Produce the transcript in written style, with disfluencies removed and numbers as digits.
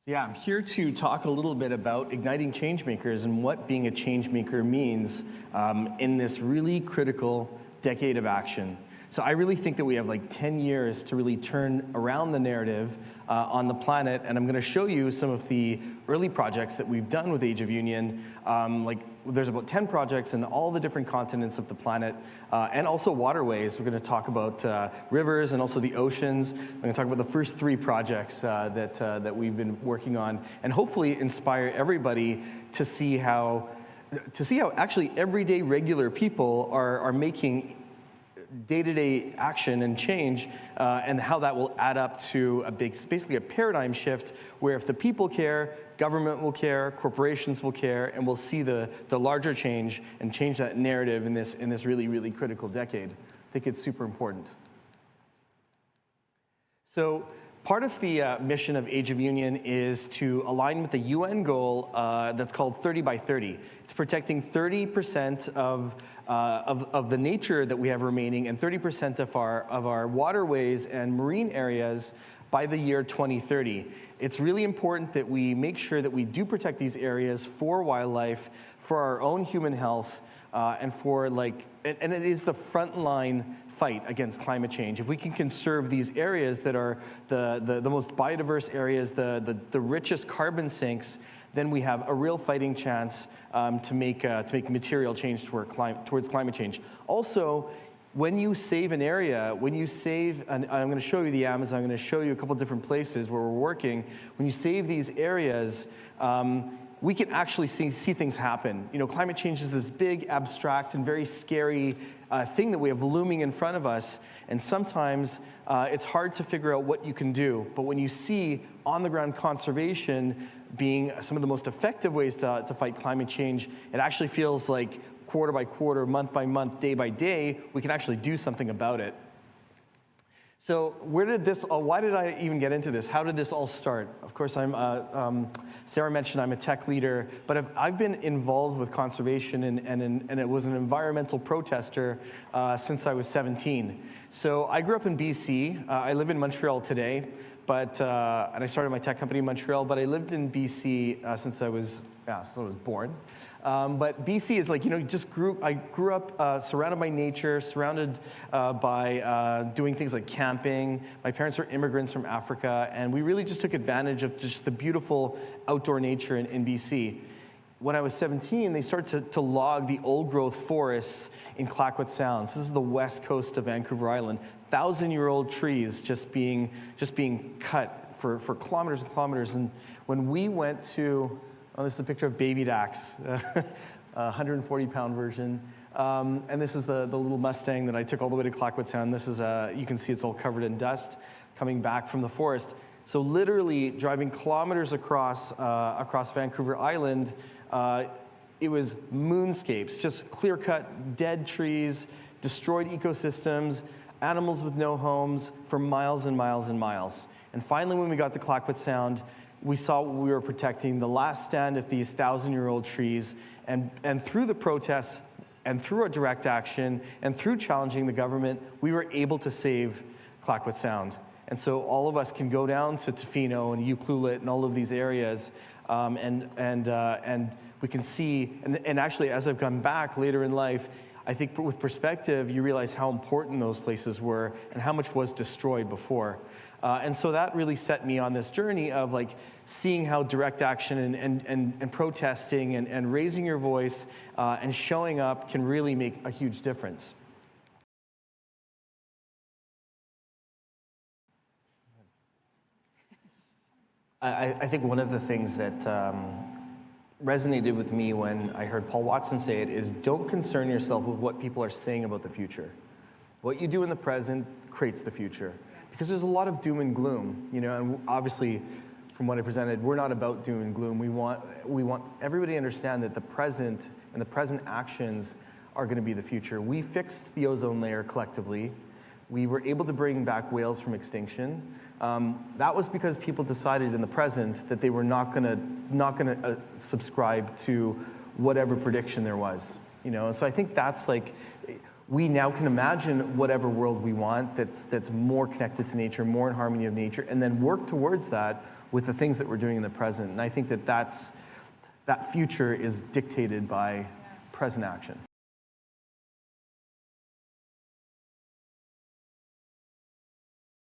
Yeah, I'm here to talk a little bit about igniting changemakers and what being a changemaker means in this really critical decade of action. So I really think that we have like 10 years to really turn around the narrative on the planet, and I'm going to show you some of the early projects that we've done with Age of Union. There's about 10 projects in all the different continents of the planet, and also waterways. We're going to talk about rivers and also the oceans. I'm going to talk about the first 3 projects that we've been working on, and hopefully inspire everybody to see how actually everyday regular people are making day-to-day action and change, and how that will add up to basically a paradigm shift where if the people care, government will care, corporations will care, and we'll see the larger change and change that narrative in this really, really critical decade. I think it's super important. So part of the mission of Age of Union is to align with the UN goal that's called 30 by 30. It's protecting 30% of the nature that we have remaining and 30% of our waterways and marine areas by the year 2030. It's really important that we make sure that we do protect these areas for wildlife, for our own human health, and it is the frontline fight against climate change. If we can conserve these areas that are the most biodiverse areas, the richest carbon sinks, then we have a real fighting chance to make material change towards climate change. Also, when you save an area, and I'm going to show you the Amazon, I'm going to show you a couple different places where we're working. When you save these areas, we can actually see things happen. You know, climate change is this big, abstract, and very scary thing that we have looming in front of us, and sometimes it's hard to figure out what you can do. But when you see on-the-ground conservation being some of the most effective ways to fight climate change, it actually feels like quarter by quarter, month by month, day by day, we can actually do something about it. So why did I even get into this? How did this all start? Of course, Sarah mentioned I'm a tech leader, but I've been involved with conservation and it was an environmental protester since I was 17. So I grew up in BC. I live in Montreal today, and I started my tech company in Montreal, but I lived in BC since I was born. But BC is like, I grew up surrounded by nature, surrounded by doing things like camping. My parents are immigrants from Africa, and we really just took advantage of just the beautiful outdoor nature in BC. When I was 17, they started to log the old-growth forests in Clayoquot Sound. So this is the west coast of Vancouver Island. 1,000-year-old trees just being cut for kilometers and kilometers. And when we went to this is a picture of baby Dax, 140-pound version. And this is the little Mustang that I took all the way to Clayoquot Sound. This is, you can see it's all covered in dust coming back from the forest. So literally driving kilometers across Vancouver Island, it was moonscapes, just clear-cut, dead trees, destroyed ecosystems, animals with no homes for miles and miles and miles. And finally, when we got to Clayoquot Sound, we saw we were protecting the last stand of these 1,000-year-old trees, and through the protests, and through our direct action, and through challenging the government, we were able to save Clayoquot Sound. And so all of us can go down to Tofino and Ucluelet and all of these areas, and we can see, and actually as I've gone back later in life, I think with perspective, you realize how important those places were and how much was destroyed before. And so that really set me on this journey of like seeing how direct action and protesting and raising your voice and showing up can really make a huge difference. I think one of the things that resonated with me when I heard Paul Watson say it is don't concern yourself with what people are saying about the future. What you do in the present creates the future. Because there's a lot of doom and gloom, and obviously, from what I presented, we're not about doom and gloom. We want everybody to understand that the present and the present actions are going to be the future. We fixed the ozone layer collectively. We were able to bring back whales from extinction. That was because people decided in the present that they were not going to subscribe to whatever prediction there was. And so I think that's like, we now can imagine whatever world we want that's more connected to nature, more in harmony of nature, and then work towards that with the things that we're doing in the present. And I think that that future is dictated by present action.